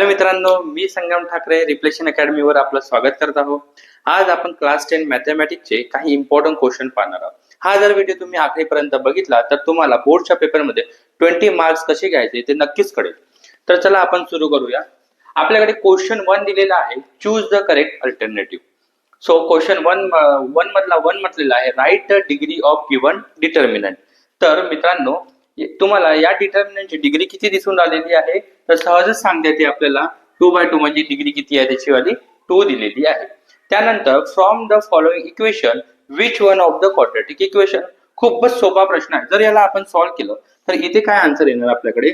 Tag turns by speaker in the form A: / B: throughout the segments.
A: Hello मित्रांनो, मी संगम Thackeray reflection अकॅडमीवर आपलं स्वागत करत आहोत. आज आपण क्लास 10 मॅथमॅटिक्सचे काही इम्पॉर्टंट क्वेश्चन पाहणार आहोत. हा जर व्हिडिओ तुम्ही आखरीपर्यंत बघितला तर तुम्हाला बोर्डच्या पेपरमध्ये 20 मार्क्स कसे घ्यायचे ते नक्कीच कळेल. तर चला आपण सुरू करूया. आपल्याकडे क्वेश्चन 1 दिलेला आहे, choose the correct alternative. So question 1 मधला 1 म्हटलेला आहे, write the degree of given determinant. तर मित्रांनो, तुम्हाला या डिटर्मिनंटची डिग्री किती दिसून आलेली आहे, तर सहजच सांगता येते आपल्याला 2/2 म्हणजे डिग्री किती आहे त्याची वाली 2 दिलेली आहे. त्यानंतर from the following equation which one of the quadratic equation. खूपच सोपा प्रश्न आहे. जर याला आपण सॉल्व्ह केलं तर इथे काय आन्सर येणार आपल्याकडे.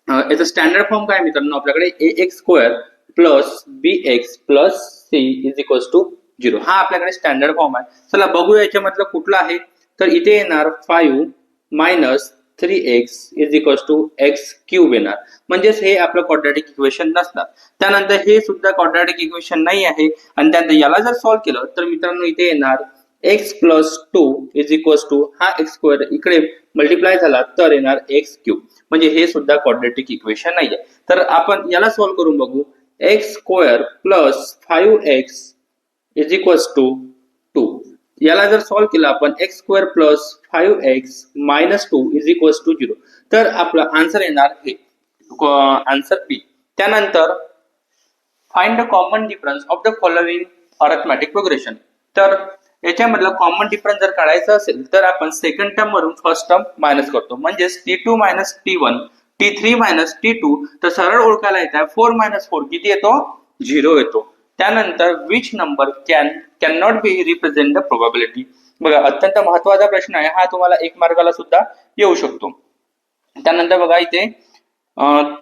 A: याचा स्टँडर्ड फॉर्म काय मित्रांनो, आपल्याकडे ax² plus bx plus c is equals to 0 हा आपल्याकडे स्टँडर्ड फॉर्म आहे. चला बघूया याच्यामधलं कुठलं आहे. तर इथे येणार 5 minus 3x is equals to x³ येणार. म्हणजेच हे आपलं क्वाड्रॅटिक इक्वेशन नसणार. त्यानंतर हे सुद्धा क्वाड्रॅटिक इक्वेशन नाही आहे. आणि त्यानंतर याला जर सॉल्व्ह केलं तर मित्रांनो इथे येणार x plus 2 is equals to हा x² इकडे मल्टिप्लाय झाला तर येणार x³ म्हणजे हे सुद्धा क्वाड्रॅटिक इक्वेशन नाहीये. तर आपण याला सॉल्व्ह करून बघू. x² plus 5x is equals to 2. याला जर सॉल्व्ह केलं आपण x² plus 5x minus 2 is equals to 0 तर आपला आन्सर येणार हे आन्सर बी. त्यानंतर find the common difference of the following arithmetic progression. तर याच्यामधला कॉमन डिफरन्स जर काढायचा असेल तर आपण सेकंड टर्म वरून फर्स्ट टर्म मायनस करतो. म्हणजेच t2 minus t1 t3 minus t2. तर सरळ ओळखायला येत आहे 4 मायनस 4 किती येतो, 0 येतो. त्यानंतर which number can not be represent the probability. बघा अत्यंत महत्वाचा प्रश्न आहे हा, तुम्हाला 1 मार्काला सुद्धा येऊ शकतो. त्यानंतर बघा इथे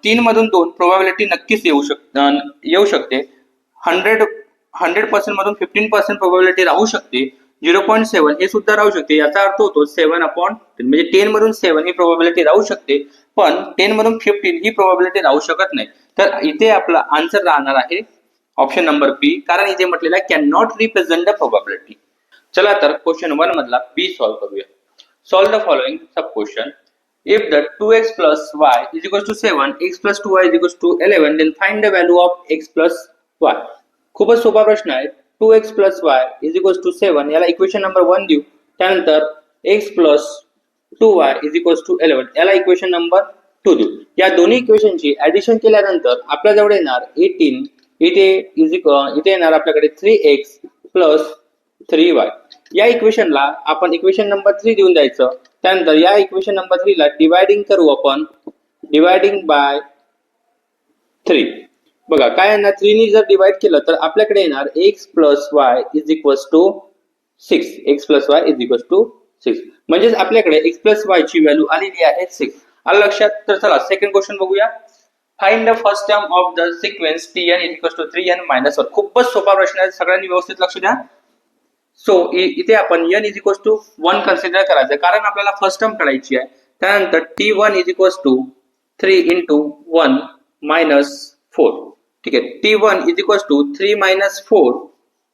A: 3 मधून 2 प्रोबॅबिलिटी नक्कीच येऊ शकते. 100% मधून 15% प्रोबॅबिलिटी राहू शकते. 0.7 हे सुद्धा राहू शकते. याचा अर्थ होतो 7/10 म्हणजे 10 मधून 7 ही प्रोबॅबिलिटी राहू शकते, पण 10 मधून 15 ही प्रोबॅबिलिटी राहू शकत नाही. तर इथे आपला आन्सर राहणार आहे ऑप्शन नंबर बी, कारण इथे म्हटलेला can not represent the probability. चला तर क्वेश्चन 1 मधला बी सॉल्व्ह करूया. Solve the following sub question. If the 2x plus y is equals to 7, x plus 2y is equals to 11, then find the value of x plus y. खूपच सोपा प्रश्न आहे. 2x plus y is equals to 7 याला equation number 1 देऊ. त्यानंतर x plus 2y is equals to 11 याला equation number 2 देऊ. या दोन्ही इक्वेशनची ऍडिशन केल्यानंतर आपल्याजवळ येणार 18 इथे येणार आपल्याकडे 3x प्लस 3y. या इक्वेशनला आपण इक्वेशन नंबर 3 देऊन द्यायचं. त्यानंतर या इक्वेशन नंबर 3 ला डिवायडिंग करू आपण, डिवायडिंग बाय 3. बघा काय येणार, 3 ने जर डिवाइड केलं तर आपल्याकडे येणार x plus y is equals to 6. x plus y is equals to 6 म्हणजेच आपल्याकडे x प्लस y ची व्हॅल्यू आलेली आहे 6. आलं लक्षात. तर चला सेकंड क्वेश्चन बघूया. Find the first term of the sequence tn is equals to 3n minus 1. खूपच सोपा प्रश्न आहे, सगळ्यांनी व्यवस्थित लक्ष द्या. सो इथे आपण n is equals to 1 consider करायचं, कारण आपल्याला फर्स्ट टर्म काढायची आहे. त्यानंतर t1 is equals to 3 into 1 minus 4. ठीक आहे. t1 is equals to 3 minus 4,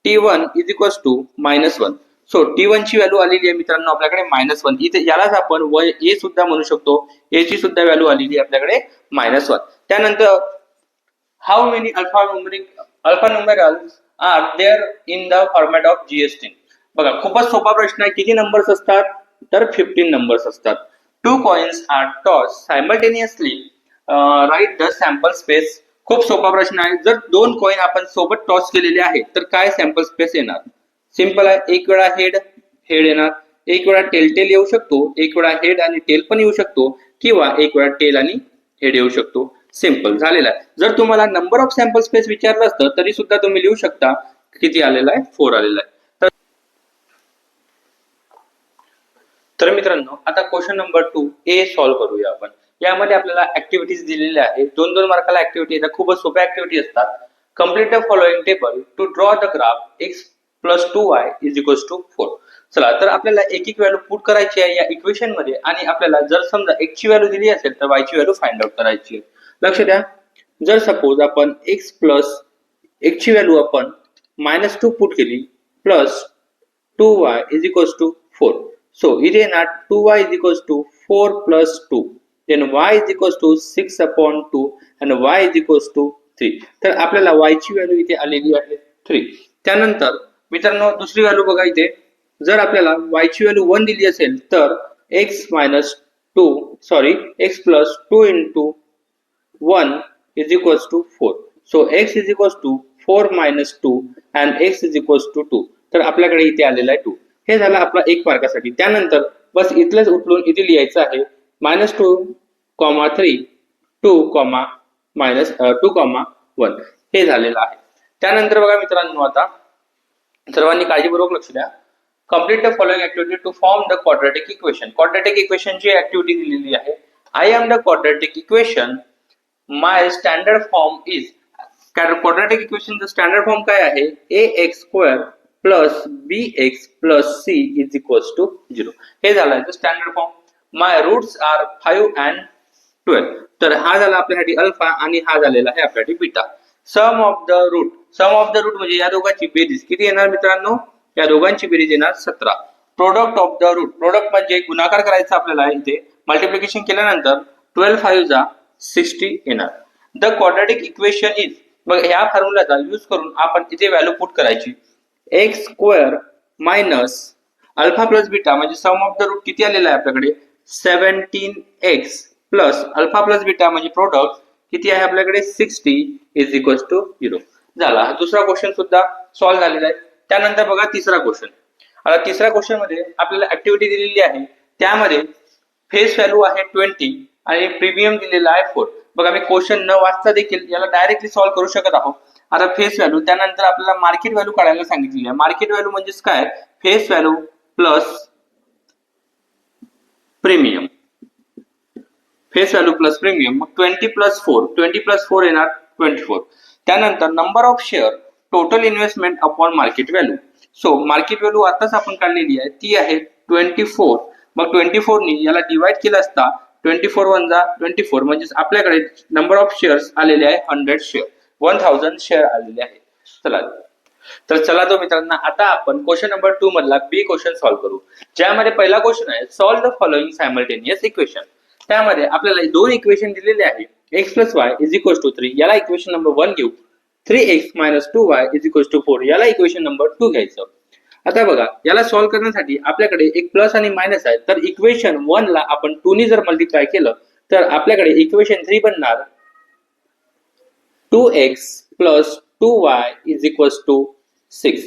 A: t1 is equals to minus 1. So t1 ची व्हॅल्यू आलेली आहे मित्रांनो आपल्याकडे मायनस 1. इथे यालाच आपण a सुद्धा म्हणू शकतो. a ची सुद्धा व्हॅल्यू आलेली आहे आपल्याकडे मायनस 1. त्यानंतर how many alpha numerals are there in the format of GS10. बघा खूपच सोपा प्रश्न आहे. किती नंबर्स असतात, तर 15 नंबर्स असतात. 2 coins are toss simultaneously, write the sample space. खूप सोपा प्रश्न आहे. जर 2 कॉइन आपण सोबत टॉस केलेले आहेत तर काय सॅम्पल स्पेस येणार. सिंपल आहे. एक वेळा हेड येणार, एक वेळा टेल येऊ शकतो, एक वेळा हेड आणि टेल पण येऊ शकतो, किंवा एक वेळा टेल आणि हेड येऊ शकतो. सिंपल झालेला आहे. जर तुम्हाला नंबर ऑफ सॅम्पल स्पेस विचारलं असतं तरी सुद्धा तुम्ही लिहू शकता किती आलेला आहे, 4 आलेला आहे. तर मित्रांनो आता क्वेश्चन नंबर 2 ए सॉल्व्ह करूया आपण. यामध्ये आपल्याला ऍक्टिव्हिटीज दिलेल्या आहेत. 2-2 मार्काला ऍक्टिव्हिटी येतात. खूपच सोप्या ऍक्टिव्हिटी असतात. Complete the following table to draw the graph x plus 2y is equals to 4. चला तर आपल्याला एक एक व्हॅल्यू पुट करायची आहे या इक्वेशन मध्ये, आणि आपल्याला जर समजा x ची व्हॅल्यू दिली असेल तर y ची व्हॅल्यू फाइंड आउट करायची आहे. लक्ष द्या. जर सपोज आपण x ची व्हॅल्यू आपण -2 पुट केली plus 2y is equals to 4. So इथे येणार 2y is equals to 4 plus 2. Then y is equals to 6/2 and y is equals to 3. तर आपल्याला y ची व्हॅल्यू इथे आलेली आहे 3. त्यानंतर मित्रांनो दुसरी व्हॅल्यू बघा इथे, जर आपल्याला y ची व्हॅल्यू 1 दिली असेल तर x plus 2 into 1 is equals to 4. So x is equals to 4 minus 2 and x is equals to 2. तर आपल्याकडे इथे आलेला आहे 2. हे झालं आपला 1 मार्कासाठी. त्यानंतर बस इथलंच उचलून इथे लिहायचं आहे -2, 3, 2, -2, 1 हे झालेलं आहे. त्यानंतर बघा मित्रांनो आता सर्वांनी काळजीपूर्वक लक्ष द्या. Complete the following activity to form the quadratic equation. Quadratic equation ची ऍक्टिव्हिटी दिलेली आहे. I am the quadratic equation. My standard form is. Quadratic equation चा स्टँडर्ड फॉर्म काय आहे? ax² plus bx plus c is equals to 0. हे झालं आहे standard form. My roots are 5 and 12. तर हा झाला आपल्यासाठी अल्फा आणि हा झालेला आहे आपल्यासाठी beta. Sum of the root म्हणजे या दोघांची बेरीज किती येणार मित्रांनो? या दोघांची बेरीज येणार 17. Product of the root, product म्हणजे गुणाकार करायचा आपल्याला इथे, मल्टिप्लिकेशन केल्यानंतर 12 5 जा 60 येणार. द क्वाड्रॅटिक इक्वेशन इज, मग ह्या फॉर्म्युलाचा यूज करून आपण इथे व्हॅल्यू पुट करायची. x² minus alpha plus beta म्हणजे सम ऑफ द रूट किती आलेला आहे आपल्याकडे 17x plus alpha plus beta म्हणजे प्रोडक्ट किती आहे आपल्याकडे 60 इज इक्वल्स टू 0. झाला. दुसरा क्वेश्चन सुद्धा सॉल्व्ह झालेला आहे. त्यानंतर बघा तिसरा क्वेश्चन. आता तिसऱ्या क्वेश्चन मध्ये आपल्याला ऍक्टिव्हिटी दिलेली आहे, त्यामध्ये फेस व्हॅल्यू आहे 20 आणि प्रीमियम दिलेला आहे 4. बघा मी क्वेश्चन न वाचता देखील याला डायरेक्टली सॉल्व्ह करू शकत आहोत. आता फेस व्हॅल्यू, त्यानंतर आपल्याला मार्केट व्हॅल्यू काढायला सांगितलेली आहे. मार्केट व्हॅल्यू म्हणजेच काय? Face value plus premium. Face value plus premium, मग 20 प्लस 4 येणार 24. त्यानंतर number of share, total investment upon market value. So market value आताच आपण काढलेली आहे, ती आहे 24. मग 24 नी याला डिवाइड केलं असता 24 1 जा 24 म्हणजे आपल्याकडे नंबर ऑफ शेअर्स आलेले आहे 100 शेअर, 1000 शेअर आलेले आहे. चला तो मित्रांनो, आता आपण क्वेश्चन नंबर 2 मधला बी क्वेश्चन सॉल्व्ह करू, ज्यामध्ये पहिला क्वेश्चन आहे solve the following simultaneous equation. त्यामध्ये आपल्याला दोन इक्वेशन दिलेले आहे, x plus y is equals to 3, याला इक्वेशन नंबर 1 घेऊ. 3x minus 2y is equals to 4, याला इक्वेशन नंबर 2 घ्यायचं. आता बघा याला सॉल्व्ह करण्यासाठी आपल्याकडे एक प्लस आणि मायनस आहे, तर इक्वेशन 1 ला आपण 2 नी जर मल्टिप्लाय केलं तर आपल्याकडे इक्वेशन 3 बनणार 2x plus 2y is equals to 6,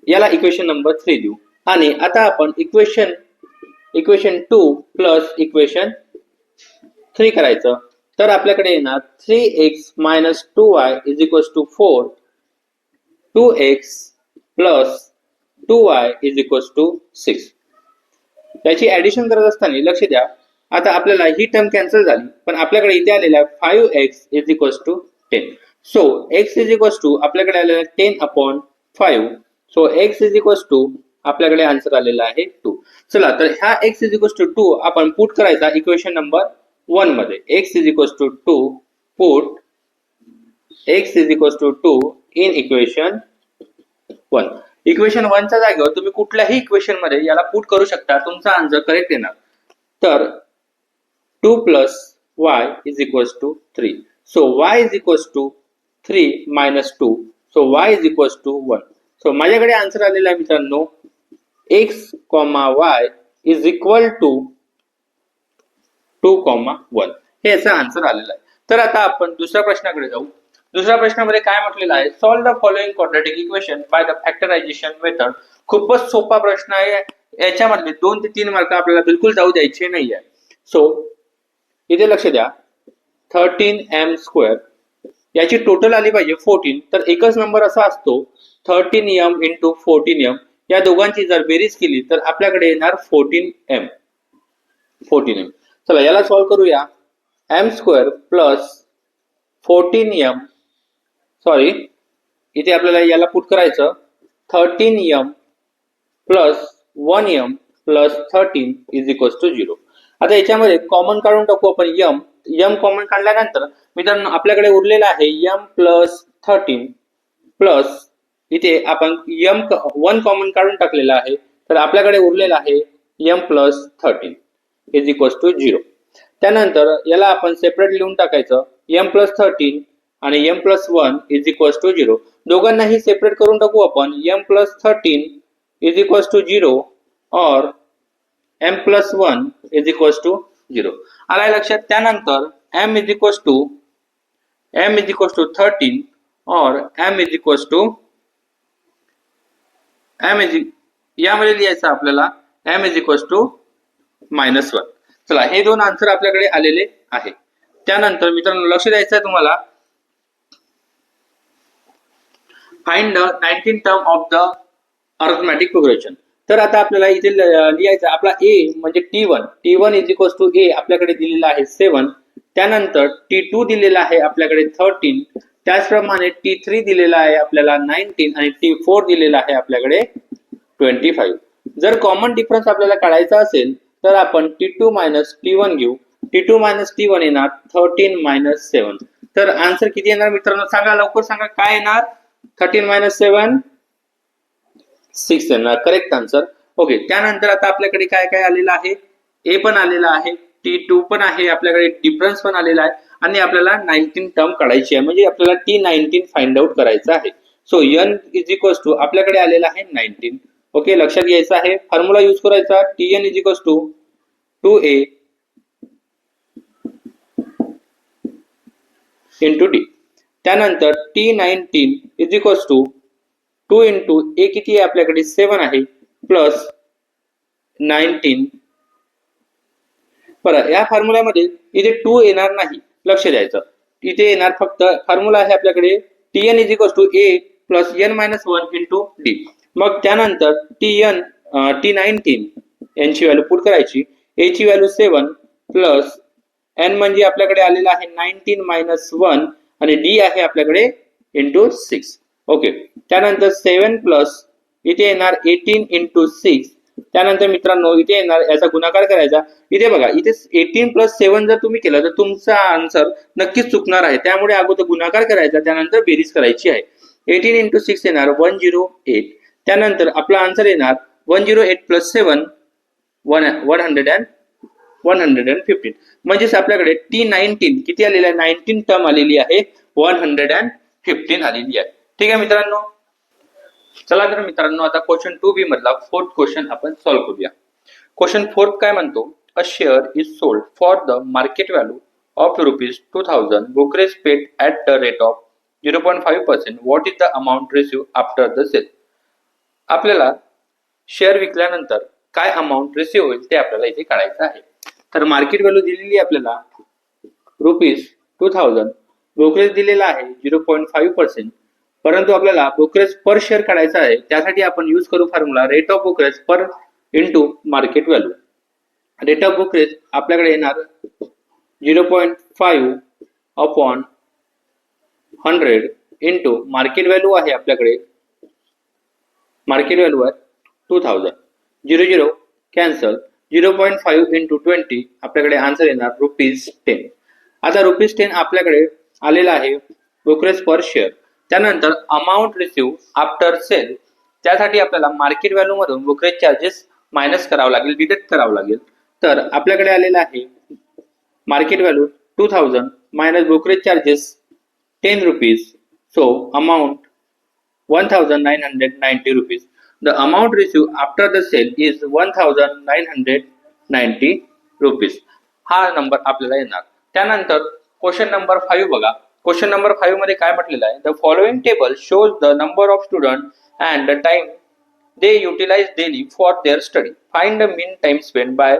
A: याला इक्वेशन नंबर 3 देऊ. आणि आता आपण इक्वेशन 2 प्लस इक्वेशन 3 करायचं, तर आपल्याकडे येणार 3x minus 2y is equals to 4, 2x plus 2y is equals to 6. त्याची ऍडिशन करत असताना लक्ष द्या, आता आपल्याला ही टर्म कॅन्सल झाली, पण आपल्याकडे इथे आलेला 5x is equals to 10. So x is equals to आपल्याकडे आलेला 10 upon 5. So x is equals to आपल्याकडे आन्सर आलेला आहे 2. चला तर ह्या x is equals to 2 आपण पुट करायचा इक्वेशन नंबर 1 मध्ये. x is equals to 2, put x is equals to 2 in equation 1. Equation 1 च्या जागेवर तुम्ही कुठल्याही इक्वेशन मध्ये याला पुट करू शकता, तुमचा आन्सर करेक्ट येणार. तर 2 plus y is equals to 3. So y is equals to 3 minus 2. So y is equals to 1. So माझ्याकडे आन्सर आलेला आहे मित्रांनो x, y is equal to 2, 1. हे याचा आन्सर आलेला आहे. तर आता आपण दुसऱ्या प्रश्नाकडे जाऊ. दुसऱ्या प्रश्नामध्ये काय म्हटलेलं आहे, solve the following quadratic equation by the factorisation method. खूपच सोपा प्रश्न आहे, याच्यामधले 2 ते 3 मार्क आपल्याला बिलकुल जाऊ द्यायचे नाहीये. सो इथे लक्ष द्या, 13m² याची टोटल आली पाहिजे 14, तर एकच नंबर असा असतो 13m into 14m. या दोघांची जर बेरीज केली तर आपल्याकडे येणार 14m. चला याला सॉल्व्ह करूया. m² प्लस 14m, सॉरी इथे आपल्याला याला पुट करायचं 13m plus 1m plus 13 is equals to 0. आता याच्यामध्ये कॉमन काढून टाकू आपण m कॉमन काढल्यानंतर मित्रांनो आपल्याकडे उरलेला आहे m प्लस 13 प्लस इथे आपण 1 कॉमन काढून टाकलेला आहे, तर आपल्याकडे उरलेला आहे m plus 13 is equals to 0. त्यानंतर याला आपण सेपरेट लिहून टाकायचं m प्लस 13 आणि m+1 इज इक्वल्स टू 0. दोघांनाही सेपरेट करून टाकू आपण. m+13 इज इक्वल्स टू 0 और m+1 इज इक्वल्स टू 0. आलाय लक्षात. त्यानंतर m इज इक्वल्स टू 13 और m इज इक्वल्स टू यामध्ये लिहायचं आपल्याला m इज इक्वल्स टू -1. चला, हे दोन आन्सर आपल्याकडे आलेले आहे. त्यानंतर मित्रांनो लक्ष द्यायचं आहे तुम्हाला. Find the 19 term of the arithmetic progression. तर आता आपल्याला इथे लिहायचं आपला a म्हणजे t1 is equals to a आपल्याकडे दिलेला आहे 7. त्यानंतर t2 दिलेला आहे आपल्याकडे 13. त्याचप्रमाणे t3 दिलेला आहे आपल्याला 19 आणि t4 दिलेला आहे आपल्याकडे 25. जर कॉमन डिफरन्स आपल्याला काढायचा असेल तर आपण t2 मायनस t1 घेऊ. t2 मायनस t1 येणार 13 मायनस 7. तर आन्सर किती येणार मित्रांनो? सांगा, लवकर सांगा. काय येणार? 13 मायनस 7 6 येणार. Correct answer. ओके. त्यानंतर आता आपल्याकडे काय काय आलेलं आहे? a पण आलेला आहे, t2 पण आहे, आपल्याकडे डिफरन्स पण आलेला आहे आणि आपल्याला 19 टर्म काढायची आहे, म्हणजे आपल्याला t19 फाइंड आउट करायचं आहे. So n is equals to आपल्याकडे आलेला आहे 19. ओके, लक्षात घ्यायचं आहे. फॉर्म्युला यूज करायचा. tn is equals to 2a into d. त्यानंतर t19 is equals to 2 into a किती आहे आपल्याकडे 7 आहे प्लस 19. बरं, या फॉर्म्युल्यामध्ये इथे 2 येणार नाही, लक्ष द्यायचं. इथे येणार फक्त फॉर्म्युला आहे आपल्याकडे tn is equals to a plus n-1 into d. मग त्यानंतर t19 यांची व्हॅल्यू पुट करायची. a ची व्हॅल्यू 7 प्लस n म्हणजे आपल्याकडे आलेला आहे 19 मायनस 1 आणि d आहे आपल्याकडे इंटू 6. ओके. त्यानंतर 7 प्लस इथे येणार 18 इंटू 6. त्यानंतर मित्रांनो इथे येणार याचा गुणाकार करायचा. इथे बघा, इथे 18 प्लस 7 जर तुम्ही केलं तर तुमचा आन्सर नक्कीच चुकणार आहे. त्यामुळे अगोदर गुणाकार करायचा, त्यानंतर बेरीज करायची आहे. 18 इंटू 6 येणार 108. त्यानंतर आपला आन्सर येणार 108 प्लस 7 115. म्हणजेच आपल्याकडे t19 किती आलेला आहे? 19 टर्म आलेली आहे, 115 आलेली आहे. ठीक आहे मित्रांनो. चला तर मित्रांनो आता क्वेश्चन 2b मधला फोर्थ क्वेश्चन आपण सॉल्व्ह करूया. क्वेश्चन 4 काय म्हणतो? A share is sold for the market value of ₹2000. Brokerage paid at the rate of 0.5%. What is the amount receive after the sale. आपल्याला शेअर विकल्यानंतर काय अमाऊंट रिसिव्ह होईल ते आपल्याला इथे काढायचं आहे. तर मार्केट व्हॅल्यू दिलेली आपल्याला ₹2000. ब्रोकरेज दिलेला आहे 0.5%. परंतु आपल्याला ब्रोकरेज पर शेअर काढायचा आहे. त्यासाठी आपण यूज करू formula rate of brokerage per into market value. Rate of brokerage आपल्याकडे येणार 0.5 अपॉन 100 इंटू मार्केट व्हॅल्यू आहे आपल्याकडे, मार्केट व्हॅल्यू आहे 2000. 00 कॅन्सल. 0.5 इंटू 20 आपल्याकडे आन्सर येणार ₹10. आता ₹10 आपल्याकडे आलेला आहे ब्रोकरेज पर शेअर. त्यानंतर अमाऊंट रिसिव्ह आफ्टर सेल, त्यासाठी आपल्याला मार्केट व्हॅल्यू मधून ब्रोकरेज चार्जेस मायनस करावं लागेल, डिडक्ट करावं लागेल. तर आपल्याकडे आलेला आहे market value 2000 minus brokerage charges ₹10. So amount ₹1990. The amount receive after the sale is ₹1990. हा नंबर आपल्याला येणार. त्यानंतर क्वेश्चन नंबर 5 बघा. क्वेश्चन नंबर 5 मध्ये काय म्हटलेलं आहे? The following table shows the number of student and the time they utilise daily for their study. Find the mean time spend by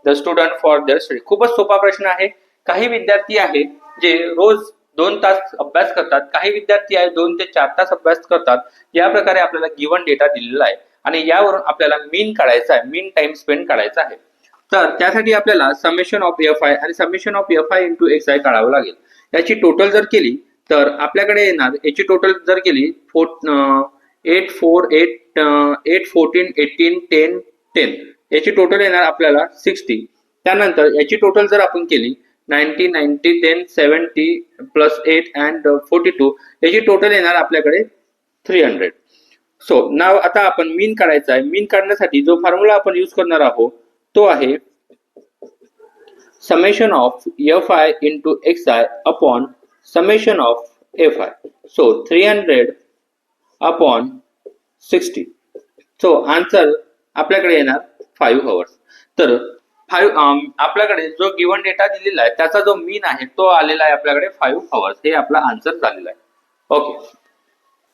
A: the student for their study. खूपच सोपा प्रश्न आहे. काही विद्यार्थी आहे जे रोज 2 तास अभ्यास करतात, काही विद्यार्थी आहे 2 ते 4 तास अभ्यास करतात. या प्रकारे आपल्याला गिवन डेटा दिलेला आहे आणि यावरून आपल्याला मीन काढायचा आहे, मीन टाइम स्पेंड काढायचा आहे. तर त्यासाठी आपल्याला समेशन ऑफ fi आणि summation of fi into xi काढावं लागेल. याची टोटल जर केली तर आपल्याकडे येणार, याची टोटल जर केली 8, 4, 8, 14, 18, 10, 10. याची टोटल येणार आपल्याला 60. त्यानंतर याची टोटल जर आपण केली 90, 90, 10, 70 प्लस 8 अँड 42, याची टोटल येणार आपल्याकडे 300. सो नाव आता आपण मीन काढायचा आहे. मीन काढण्यासाठी जो फॉर्म्युला आपण यूज करणार आहोत तो आहे summation of fi into xi upon summation of Fi. So 300 upon 60. So answer आपल्याकडे येणार 5 hours. तर आपल्याकडे जो गिवन डेटा दिलेला आहे त्याचा जो मीन आहे तो आलेला आहे आपल्याकडे 5 hours. हे आपला आन्सर झालेला आहे. ओके.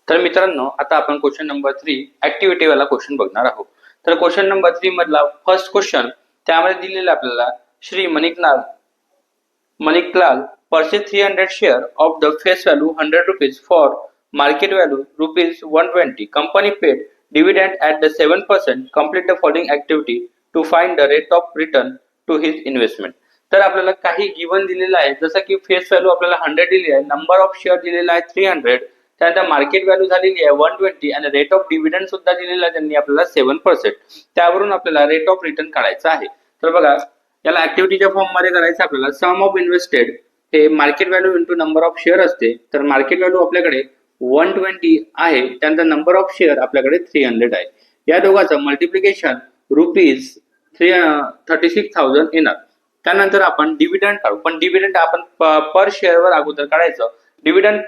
A: तर मित्रांनो आता आपण क्वेश्चन नंबर 3 ऍक्टिव्हिटी वाला क्वेश्चन बघणार आहोत. तर क्वेश्चन नंबर 3 मधला फर्स्ट क्वेश्चन त्यामध्ये दिलेला आपल्याला Shri Manikal purchased 300 share of the face value 100 rupees for market value rupees 120. Company paid dividend at the 7%. Complete the following activity to find the rate of return to his investment. तर आपल्याला काही given दिलेला आहे जसं की face value आपल्याला 100 दिली आहे, नंबर ऑफ शेअर दिलेला आहे 300, त्यानंतर मार्केट व्हॅल्यू झालेली आहे 120 आणि रेट ऑफ डिव्हिडंड सुद्धा दिलेला आहे त्यांनी आपल्याला 7%. त्यावरून आपल्याला रेट ऑफ रिटर्न काढायचा आहे. तर बघा याला ऍक्टिव्हिटीच्या फॉर्म मध्ये करायचं आपल्याला सम ऑफ इन्व्हेस्टेड हे market value into number of share असते. तर मार्केट व्हॅल्यू आपल्याकडे 120 आहे, त्यानंतर नंबर ऑफ शेअर आपल्याकडे 300 आहे. या दोघांचं मल्टिप्लिकेशन रुपीज 36,000 येणार. त्यानंतर आपण डिव्हिडंड काढू, पण डिव्हिडंड आपण पर शेअर वर अगोदर काढायचं. डिव्हिडंड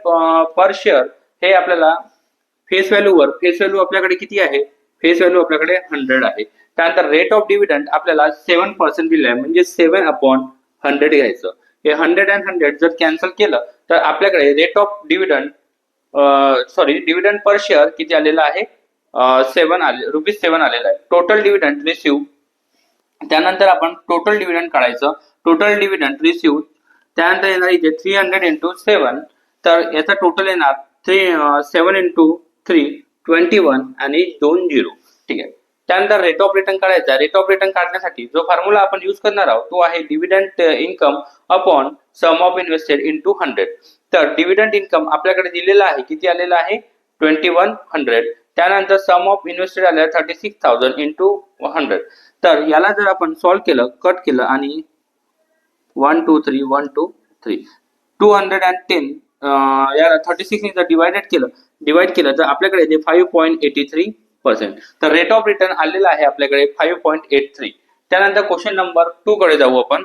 A: पर शेअर हे आपल्याला फेस व्हॅल्यू आपल्याकडे किती आहे, फेस व्हॅल्यू आपल्याकडे 100 आहे. त्यानंतर रेट ऑफ डिव्हिडंड आपल्याला 7% दिलं आहे, म्हणजे 7/100 घ्यायचं. हे 100 and 100 जर कॅन्सल केलं तर आपल्याकडे rate of dividend dividend per share किती आलेला आहे, ₹7 आलेला आहे. टोटल डिव्हिडंड रिसिव्ह, त्यानंतर आपण टोटल डिव्हिडंड काढायचं. टोटल डिव्हिडंड रिसिव्ह त्यानंतर येणार इथे 300 into 7, तर याचा टोटल येणार 7 into 3 21 आणि 2 0. ठीक आहे. त्यानंतर रेट ऑफ रिटर्न काढायचा. रेट ऑफ रिटर्न काढण्यासाठी जो फॉर्म्युला आपण यूज करणार आहोत तो आहे dividend income upon sum of invested into 100. तर डिव्हिडंड इन्कम आपल्याकडे दिलेला आहे, किती आलेला आहे 2100. त्यानंतर सम ऑफ इन्व्हेस्टेड आलेला 36,000 इंटू 100. तर याला जर आपण सॉल्व्ह केलं, कट केलं आणि 1 2 3 1 2 3 210 याला 36 ने जर डिवाइड केलं तर आपल्याकडे येते 5.83%. तर रेट ऑफ रिटर्न आलेला आहे आपल्याकडे 5.83. त्यानंतर क्वेश्चन नंबर 2 कडे जाऊ आपण.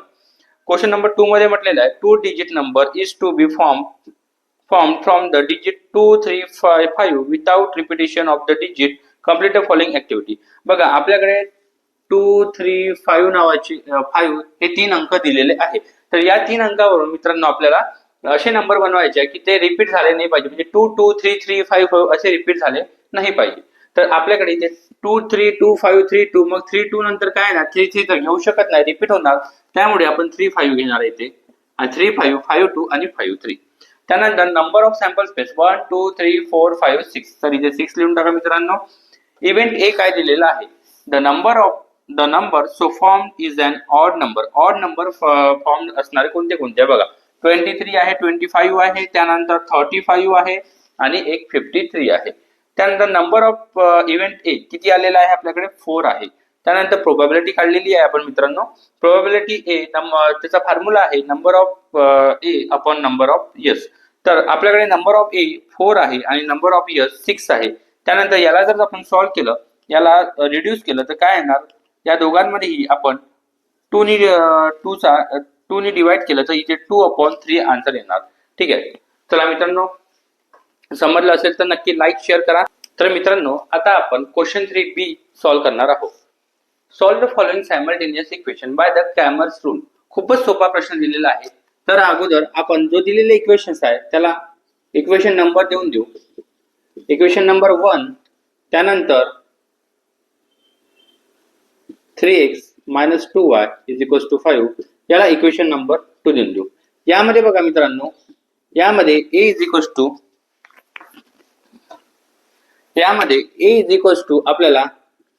A: क्वेश्चन नंबर 2 मध्ये म्हटलेलं आहे 2 digit number is to be formed from the digit 2 3 5 without repetition of the digit. Complete the following activity. बघा आपल्याकडे 2 3 5 नावाचे 5 हे 3 अंक दिलेले आहे. तर या 3 अंकावरून मित्रांनो आपल्याला असे नंबर बनवायचे की ते रिपीट झाले नाही पाहिजे, म्हणजे 2 2 3 3 5 5 असे रिपीट झाले नाही पाहिजे. तर आपल्याकडे इथे 2 3 2 5 3 2, मग 3 2 नंतर काय ना 3 3 तर घेऊ शकत नाही, रिपीट होणार. त्यामुळे आपण 3 5 घेणार इथे, आणि 3 5 5 2 आणि 5 3. त्यानंतर नंबर ऑफ सॅम्पल स्पेस 1 2 3 4 5 6. तर इथे 6 लिहून टाका मित्रांनो. इव्हेंट ए काय दिलेला आहे, the number so form is an odd number. Odd number form असणारे कोणते बघा 23 आहे, 25 आहे, त्यानंतर 35 आहे आणि एक 53 आहे. त्यानंतर नंबर ऑफ इव्हेंट ए किती आलेला आहे आपल्याकडे 4 आहे. त्यानंतर प्रोबॅबिलिटी काढलेली आहे आपण मित्रांनो. प्रोबॅबिलिटी ए त्याचा फॉर्म्युला आहे number of A upon number of yes. तर आपल्याकडे नंबर ऑफ ए 4 आहे आणि नंबर ऑफ यस 6 आहे. त्यानंतर याला जर आपण सॉल्व्ह केलं, याला रिड्यूस केलं तर काय येणार, या दोघांमध्येही आपण 2 ने डिवाइड केलं तर इथे 2/3 आन्सर येणार. ठीक आहे. चला मित्रांनो, समजलं असेल तर नक्की लाईक शेअर करा. तर मित्रांनो आता आपण क्वेश्चन 3B सॉल्व्ह करणार आहोत. Solve the following simultaneous equation by the Cramer's rule. खूपच सोपा प्रश्न दिलेला आहे. तर अगोदर आपण जो दिलेले इक्वेशन्स आहे त्याला इक्वेशन नंबर देऊन देऊ. इक्वेशन नंबर 1, त्यानंतर 3x - 2y = 5, याला इक्वेशन नंबर 2 देऊन देऊ. यामध्ये बघा मित्रांनो, यामध्ये a आपल्याला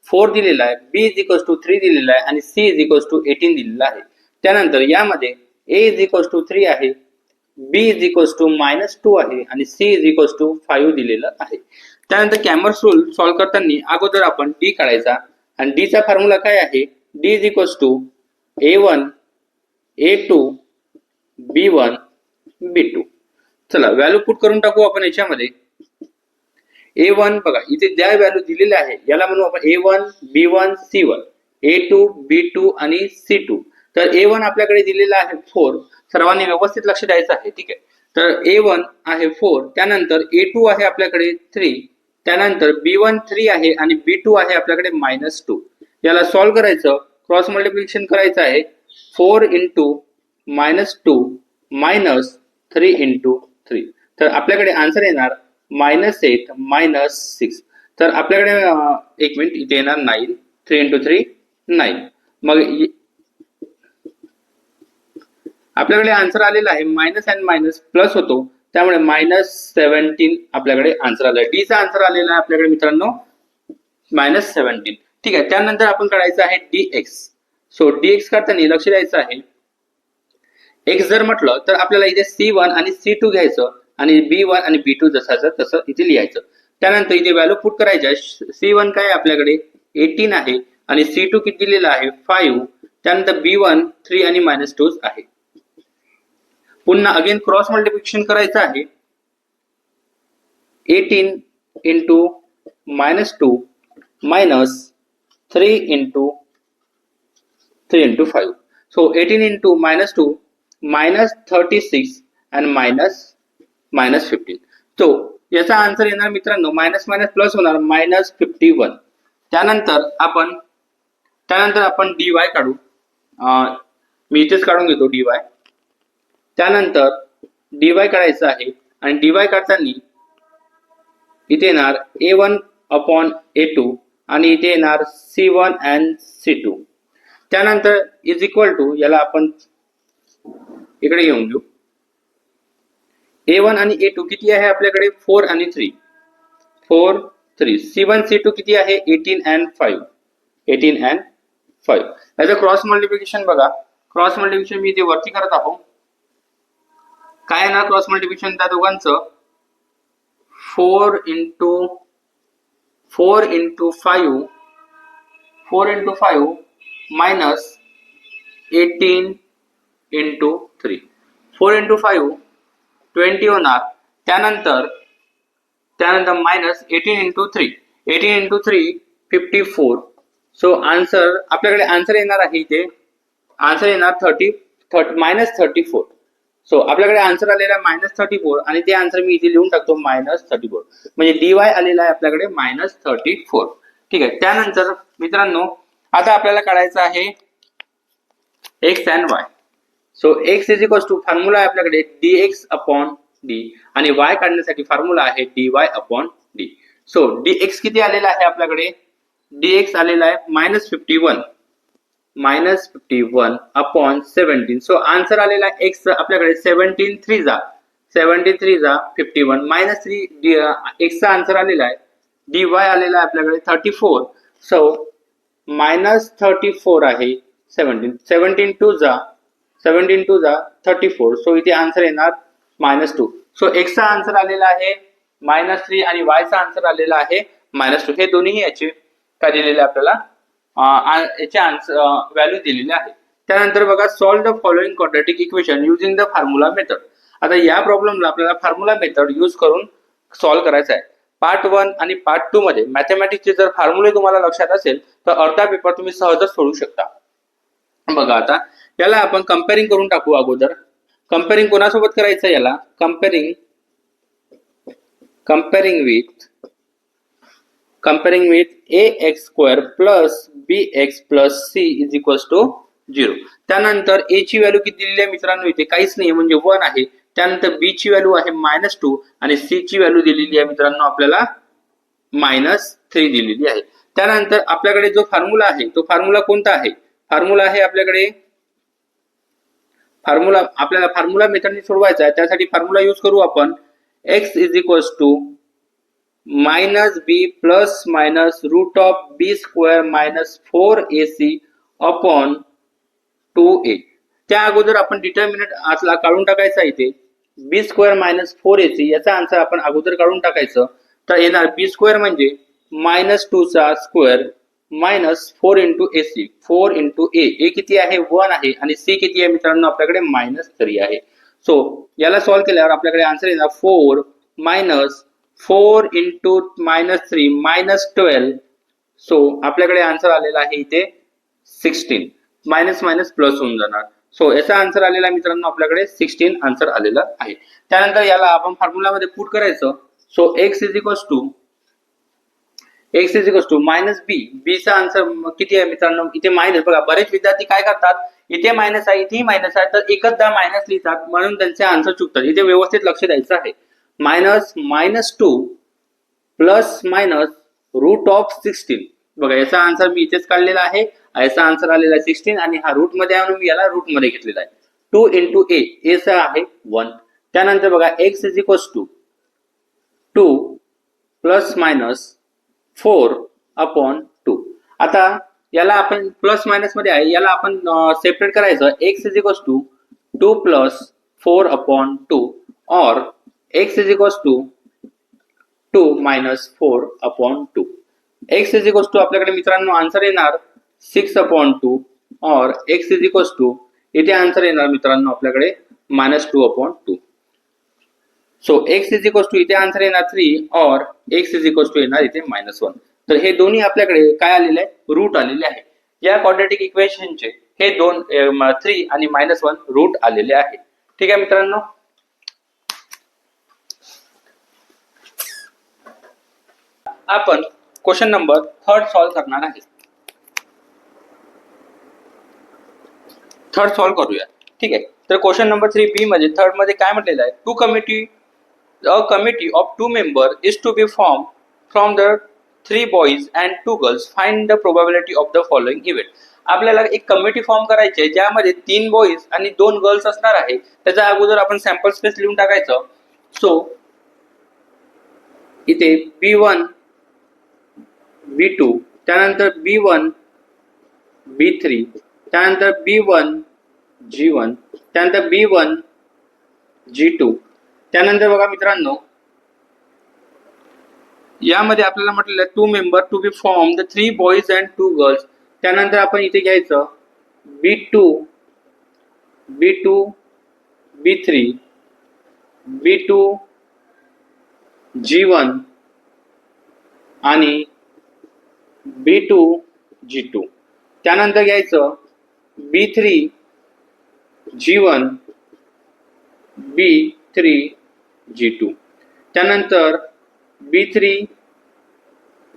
A: 4 दिलेला आहे, b 3 दिलेला आहे आणि c 18 दिलेला आहे. त्यानंतर यामध्ये a 3 आहे, b -2 आहे आणि c 5 दिलेलं आहे. त्यानंतर क्रॅमर्स रूल सॉल्व्ह करताना अगोदर आपण d काढायचा आणि d चा फॉर्म्युला काय आहे, d a1 a2 b1 b2. चला व्हॅल्यू पुट करून टाकू आपण याच्यामध्ये. a1 बघा इथे ज्या व्हॅल्यू दिलेल्या आहे याला म्हणू आपण a1 b1 c1, a2 b2 आणि c2. तर a1 आपल्याकडे दिलेला आहे 4. सर्वांनी व्यवस्थित लक्ष द्यायचं आहे. ठीक आहे. तर A1 आहे 4, त्यानंतर A2 आहे आपल्याकडे 3, त्यानंतर B1 3 आहे आणि B2 आहे आपल्याकडे -2. याला सॉल्व्ह करायचं, क्रॉस मल्टिप्लिकेशन करायचं आहे. 4 इंटू -2 मायनस 3 इंटू 3. तर आपल्याकडे आन्सर येणार -8 -6. तर आपल्याकडे एक मिनिट इथे येणार 9. 3 इंटू 3 9. मग आपल्याकडे आन्सर आलेला आहे मायनस अँड मायनस प्लस होतो, त्यामुळे -17 आपल्याकडे आन्सर आला आहे. डी चा आन्सर आलेला आहे आपल्याकडे मित्रांनो -17. ठीक आहे. त्यानंतर आपण काढायचं आहे dx. सो dx करताना लक्ष द्यायचं आहे, x जर म्हटलं तर आपल्याला इथे C1 आणि C2 घ्यायचं आणि B1 आणि B2 जसाचं तसं इथे लिहायचं. त्यानंतर इथे व्हॅल्यू पुट करायच्या. C1 काय आपल्याकडे 18 आहे आणि C2 किती दिलेला आहे 5. त्यानंतर B1 3 आणि -2 आहे. पुन्हा अगेन क्रॉस मल्टिप्लिकेशन करायचं आहे. 18 into -2 minus 3 into 5. So 18 into -2 -36 आणि -15. तो याचा आन्सर येणार मित्रांनो मायनस मायनस प्लस होणार -51. त्यानंतर आपण dy काढू. मी इथेच काढून घेतो dy. त्यानंतर dy काढायचं आहे आणि dy काढताना इथे येणार A1 अपॉन A2 आणि इथे येणार C1 and C2. त्यानंतर इज इक्वल टू, याला आपण इकडे घेऊन घेऊ. A1 आणि A2 किती आहे आपल्याकडे 4 आणि 3. 4 3. C1 C2 किती आहे 18 and 5. 18 and 5. याचं क्रॉस मल्टिप्लिकेशन बघा. क्रॉस मल्टिप्लिकेशन मी इथे वरती करत आहोत. काय ना क्रॉस मल्टिप्लिकेशन त्या दोघांचं 4 इंटू 5 मायनस 18 इंटू 3. 4 इंटू 5 20 होणार. त्यानंतर minus 18 into 3. 18 into 3 54. So answer आपल्याकडे आन्सर येणार आहे इथे. आन्सर येणार -34. सो आपल्याकडे आन्सर आलेला आहे -34 आणि ते आन्सर मी इथे लिहून टाकतो -34. म्हणजे dy आलेला आहे आपल्याकडे -34. ठीक आहे. त्यानंतर मित्रांनो आता आपल्याला काढायचं आहे x and y. So x is equal to formula आहे आपल्याकडे dx अपॉन d आणि y काढण्यासाठी फॉर्म्युला आहे dy upon d. So dx किती आलेला आहे आपल्याकडे, dx आलेला आहे -51 अपॉन 17. सो आन्सर आलेला आहे x आपल्याकडे 17 3 जा 51 मायनस 3 x चा आन्सर आलेला आहे. dy आलेला आहे आपल्याकडे 34. सो -34 आहे 17 2 जा 34. सो इथे आन्सर येणार -2. सो x चा आन्सर आलेला आहे -3 आणि y चा आन्सर आलेला आहे -2. हे दोन्ही याचे काय दिलेले आपल्याला याचे आन्सर व्हॅल्यू दिलेले आहे. त्यानंतर बघा solve the following quadratic equation using the formula method. आता या प्रॉब्लेमला आपल्याला फॉर्म्युला मेथड यूज करून सॉल्व्ह करायचा आहे. पार्ट 1 आणि पार्ट 2 मध्ये मॅथमॅटिक्सचे जर फॉर्म्युले तुम्हाला लक्षात असेल तर अर्धा पेपर तुम्ही सहजच सोडवू शकता. बघा आता याला आपण कंपेअरिंग करून टाकू. अगोदर कंपेअरिंग कोणासोबत करायचं, याला comparing with ax square plus bx plus c is equals to 0. त्यानंतर a ची व्हॅल्यू किती दिलेली आहे मित्रांनो, इथे काहीच नाही म्हणजे 1 आहे. त्यानंतर b ची व्हॅल्यू आहे -2 आणि c ची व्हॅल्यू दिलेली आहे मित्रांनो आपल्याला -3 दिलेली आहे. त्यानंतर आपल्याकडे जो फॉर्म्युला आहे तो फॉर्म्युला कोणता आहे, फॉर्म्युला आहे आपल्याकडे आपल्याला फॉर्म्युला मेथडने सोडवायचा आहे. त्यासाठी फॉर्म्युला यूज करू आपण x is equals to -b plus minus root of b square minus 4ac upon 2a. त्या अगोदर आपण डिटर्मिनंट आतला काढून टाकायचा इथे. b square minus 4ac याचा आन्सर आपण अगोदर काढून टाकायचं. तर येणार b square म्हणजे -2 चा square minus 4 into ac. 4 into a किती आहे 1 आहे आणि c किती आहे मित्रांनो आपल्याकडे -3 आहे. सो याला सॉल्व्ह केल्यावर आपल्याकडे आन्सर येणार 4 मायनस 4 इंटू -3 -12. सो आपल्याकडे आन्सर आलेला आहे इथे 16. मायनस मायनस प्लस होऊन जाणार. सो याचा आन्सर आलेला मित्रांनो आपल्याकडे 16 आन्सर आलेला आहे. त्यानंतर याला आपण फॉर्म्युलामध्ये पुट करायचं. सो x इज मायनस बी. बी चा आन्सर किती आहे मित्रांनो? इथे मायनस, बघा बरेच विद्यार्थी काय करतात, इथे मायनस आहे इथे मायनस आहे तर एकचदा मायनस लिहितात म्हणून त्यांचे आन्सर चुकतात. इथे व्यवस्थित लक्ष द्यायचं आहे. -2 प्लस मायनस रूट ऑफ 16. बघा याचा आन्सर मी इथेच काढलेला आहे. याचा आन्सर आलेला आहे 16 आणि हा रूट मध्ये आणून मी याला रूट मध्ये घेतलेला आहे. 2 इंटू ए चा आहे 1. त्यानंतर बघा x is equals to 2 plus minus 4 upon 2. आता याला आपण प्लस मायनस मध्ये आहे, याला आपण सेपरेट करायचं. x is equals to 2 plus 4 upon 2 और x is equals to 2 minus 4 upon 2. x is equals to आपल्याकडे मित्रांनो आन्सर येणार 6 अपॉन 2 और x इज इक्वल्स टू इथे आन्सर येणार मित्रांनो आपल्याकडे -2 upon 2. So x is equals to इथे आन्सर येणार 3 और x इज इक्वल्स टू येणार इथे -1. तर हे दोन्ही आपल्याकडे काय आलेले आहे, रूट आलेले आहे. या क्वाड्रॅटिक इक्वेशनचे हे 3 आणि -1 रूट आलेले आहे. ठीक आहे मित्रांनो. आपण क्वेश्चन नंबर 3 सॉल्व्ह करणार आहे. 3 सॉल्व्ह करूया. ठीक आहे. तर क्वेश्चन नंबर 3 मध्ये 3 मध्ये काय म्हटलेलं आहे, a committee of 2 members is to be formed from the 3 boys and 2 girls. Find the probability of the following event. आपल्याला एक कमिटी फॉर्म करायची आहे ज्यामध्ये 3 बॉईज आणि 2 गर्ल्स असणार आहे. त्याच्या अगोदर आपण सॅम्पल स्पेस लिहून टाकायचं. सो इथे B1 B2 त्यानंतर B1 B3 त्यानंतर B1 G1 त्यानंतर B1 G2. त्यानंतर बघा मित्रांनो यामध्ये आपल्याला म्हटलेलं 2 member to be form the 3 boys and 2 girls. त्यानंतर आपण इथे घ्यायचं B2 B3 B2 G1 आणि B2 G2. त्यानंतर घ्यायचं B3 G1 B3 G2. त्यानंतर B3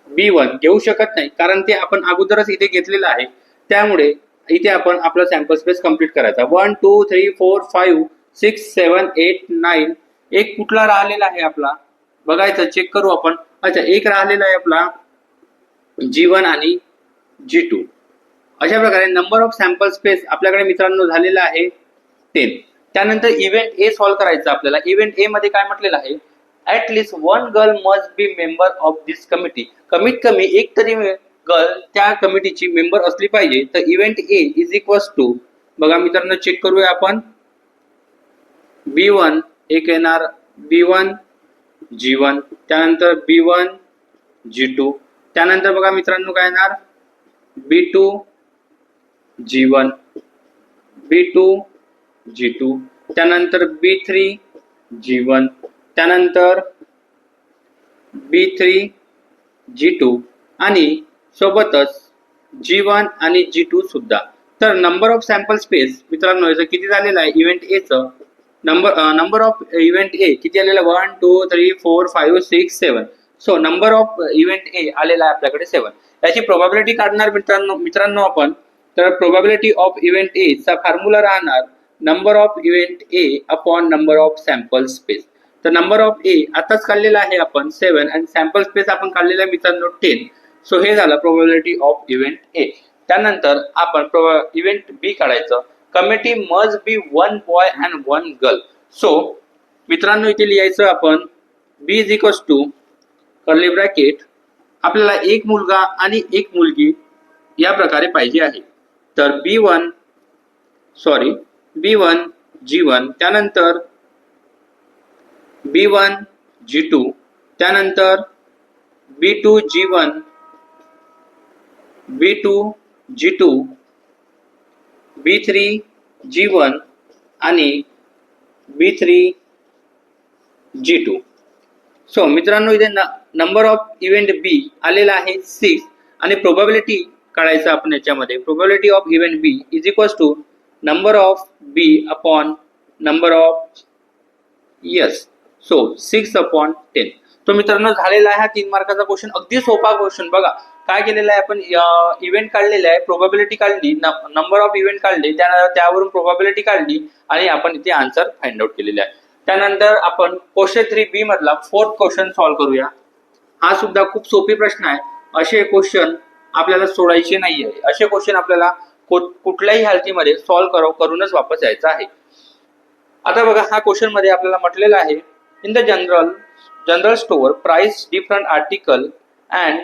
A: B1 घेऊ शकत नाही कारण ते आपण अगोदरच इथे घेतलेलं आहे. त्यामुळे इथे आपण आपला सॅम्पल स्पेस कंप्लीट करायचा. 1 2 3 4 5 6 7 8 9. एक कुठला राहिलेला आहे आपला बघायचं, चेक करू आपण. अच्छा, एक राहिलेला आहे आपला G1 आणि G2. अशा प्रकारे नंबर ऑफ सॅम्पल स्पेस आपल्याकडे मित्रांनो झालेला आहे 10. त्यानंतर इव्हेंट ए सॉल्व्ह करायचं आपल्याला. इव्हेंट ए मध्ये काय म्हटलेलं आहे, at least 1 girl must be member of this committee. कमीत कमी एक तरी गर्ल त्या कमिटीची मेंबर असली पाहिजे. तर event A is equals to, बघा मित्रांनो चेक करूया आपण. B1 एक येणार B1 G1 त्यानंतर B1 G2 त्यानंतर बघा मित्रांनो काय येणार B2 G1 B2 G2 त्यानंतर B3 G1 त्यानंतर B3 G2 आणि सोबतच G1 आणि G2 सुद्धा. तर नंबर ऑफ सॅम्पल स्पेस मित्रांनो याचं किती झालेलं आहे, इव्हेंट ए चं नंबर ऑफ इव्हेंट ए किती आलेला 1 2 3 4 5 6 7. सो नंबर ऑफ इव्हेंट ए आलेला आहे आपल्याकडे 7. याची प्रोबॅबिलिटी काढणार मित्रांनो आपण. तर प्रोबॅबिलिटी ऑफ इव्हेंट ए चा फॉर्म्युला राहणार number of event A upon number of sample space. तर नंबर ऑफ ए आताच काढलेला आहे आपण 7 आणि सॅम्पल स्पेस आपण काढलेला आहे मित्रांनो 10. सो हे झालं प्रोबॅबिलिटी ऑफ इव्हेंट ए. त्यानंतर आपण इव्हेंट बी काढायचं. Committee must be 1 boy and 1 girl. So मित्रांनो इथे लिहायचं आपण B is equals to curly bracket. आपल्याला एक मुलगा आणि एक मुलगी या प्रकारे पाहिजे आहे. तर B1 G1 त्यानंतर B1 G2 त्यानंतर B2 G1 B2 G2 B3 G1 आणि B3 G2. सो मित्रांनो इथे नंबर ऑफ इव्हेंट बी आलेला आहे 6 आणि प्रोबॅबिलिटी काढायचं आपण याच्यामध्ये. Probability of event B is equals to number of B upon number of yes. So 6 upon 10. तो मित्रांनो झालेला आहे हा 3 मार्काचा क्वेश्चन. अगदी सोपा क्वेश्चन. बघा काय केलेलं आहे आपण, इव्हेंट काढलेला आहे, प्रोबॅबिलिटी काढली, नंबर ऑफ इव्हेंट काढले, त्यावरून प्रोबॅबिलिटी काढली आणि आपण इथे आन्सर फाइंड आउट केलेला आहे. त्यानंतर आपण क्वेश्चन 3B मधला 4th क्वेश्चन सॉल्व्ह करूया. हा सुद्धा खूप सोपी प्रश्न आहे. असे क्वेश्चन आपल्याला सोडायचे नाहीये. असे क्वेश्चन आपल्याला कुठल्याही हालतीमध्ये सॉल्व्ह करूनच वापस यायचं आहे. आता बघा हा क्वेश्चन मध्ये आपल्याला म्हटलेलं आहे, in the general store price different article and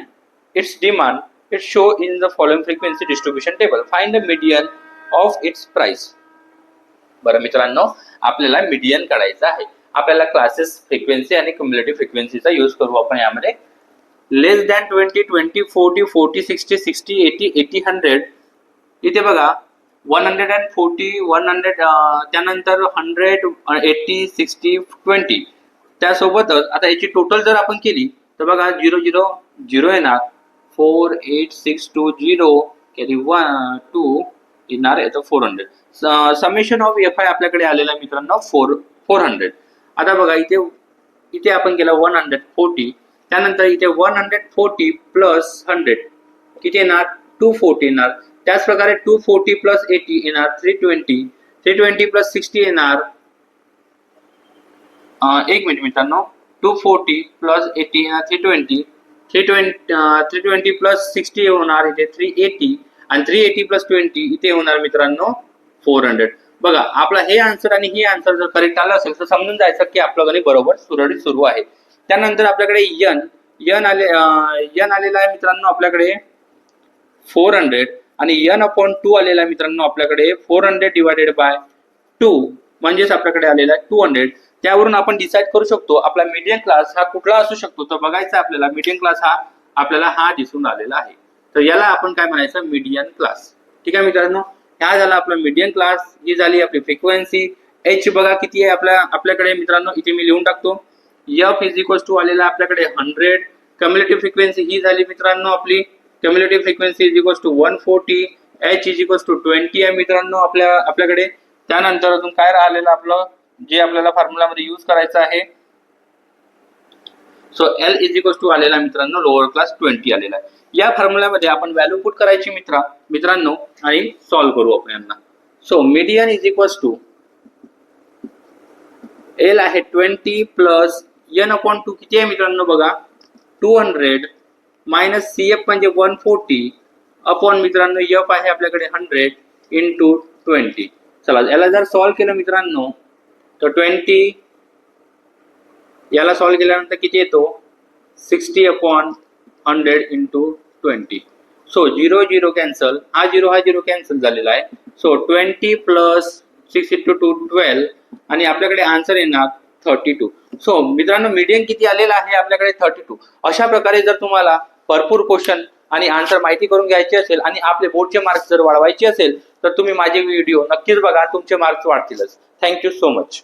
A: it's demand it show in the following frequency distribution table. Find the median of its price. बरं मित्रांनो, आपल्याला मीडियन काढायचं आहे. आपल्याला क्लासेस फ्रिक्वेन्सी आणि क्युम्युलेटिव्ह फ्रिक्वेन्सीचा यूज करू आपण यामध्ये. लेस दॅन 20, 20, 40, 40, 60, 60, 80, 80, 100. इथे बघा 140, 100, त्यानंतर 100, 80, 60, 20. त्यासोबतच आता याची टोटल जर आपण केली तर बघा 0, 0, 0 येणार, 4, 8, 6, 2, 0, कॅरी 1, 2 येणार आहे, तर 400. समेशन ऑफ एफ आय आपल्याकडे आलेला मित्रांनो 400. आता बघा इथे आपण केला 140, त्यानंतर इथे 140 प्लस 100 किती येणार, 240 येणार. त्याच प्रकारे 240 प्लस 80 येणार 320, 320 प्लस 60 येणार, एक मिनिट मित्रांनो, 240 प्लस 80 येणार 320, 320 प्लस 60 होणार इथे 380, आणि 380 प्लस 20 इथे होणार मित्रांनो 400. बघा आपला हे आन्सर आणि हे आन्सर जर करेक्ट आलं असेल तर समजून जायचं की आपलं गणित बरोबर सुरळीत सुरू आहे. त्यानंतर आपल्याकडे एन आलेला आहे मित्रांनो आपल्याकडे 400, आणि n अपॉन 2 आलेला आहे मित्रांनो आपल्याकडे 400 डिवायडेड बाय 2 म्हणजेच आपल्याकडे आलेला आहे 200. त्यावरून आपण डिसाइड करू शकतो आपला मीडियन क्लास हा कुठला असू शकतो. तर बघायचा आपल्याला मीडियन क्लास आपल्याला हा दिसून आलेला आहे. तर याला आपण काय म्हणायचं, मीडियन क्लास. ठीक आहे मित्रांनो, हा झाला आपला मीडियन क्लास. ही झाली आपली फ्रिक्वेन्सी. एच बघा किती आहे आपल्याकडे मित्रांनो, इथे मी लिहून टाकतो. एफ इज इक्वल टू आलेला आपल्याकडे 100. कम्युलेटिव्ह फ्रिक्वेन्सी ही झाली मित्रांनो आपली. Cumulative frequency is equal to 140. H is equal to 20 आहे मित्रांनो आपल्याकडे. त्यानंतर अजून काय राहिलेलं आपलं, जे आपल्याला फॉर्म्युला मध्ये यूज करायचं आहे. So L is equal to आलेला मित्रांनो लोअर क्लास 20 आलेला आहे. या फॉर्म्युल्यामध्ये आपण व्हॅल्यू पुट करायची मित्रांनो आणि सॉल्व्ह करू आपण यांना. So median is equal to L आहे 20 प्लस एन अपॉन 2 किती आहे मित्रांनो बघा 200 मायनस सी एफ म्हणजे 140 अपॉन मित्रांनो एफ आहे आपल्याकडे 100 इंटू 20. चला याला जर सॉल्व्ह केलं मित्रांनो तर 20 याला सॉल्व्ह केल्यानंतर किती येतो 60 अपॉन 100 इंटू 20. सो 0 0 कॅन्सल, हा 0 कॅन्सल झालेला आहे. सो 20 प्लस 6 इंटू 2 12 आणि आपल्याकडे आन्सर येणार 32. सो मित्रांनो मीडियन किती आलेला आहे आपल्याकडे 32. अशा प्रकारे जर तुम्हाला भरपूर क्वेश्चन आणि आन्सर माहिती करून घ्यायचे असेल आणि आपले बोर्डचे मार्क्स जर वाढवायचे असेल तर तुम्ही माझे व्हिडिओ नक्कीच बघा, तुमचे मार्क्स वाढतीलच. Thank you so much.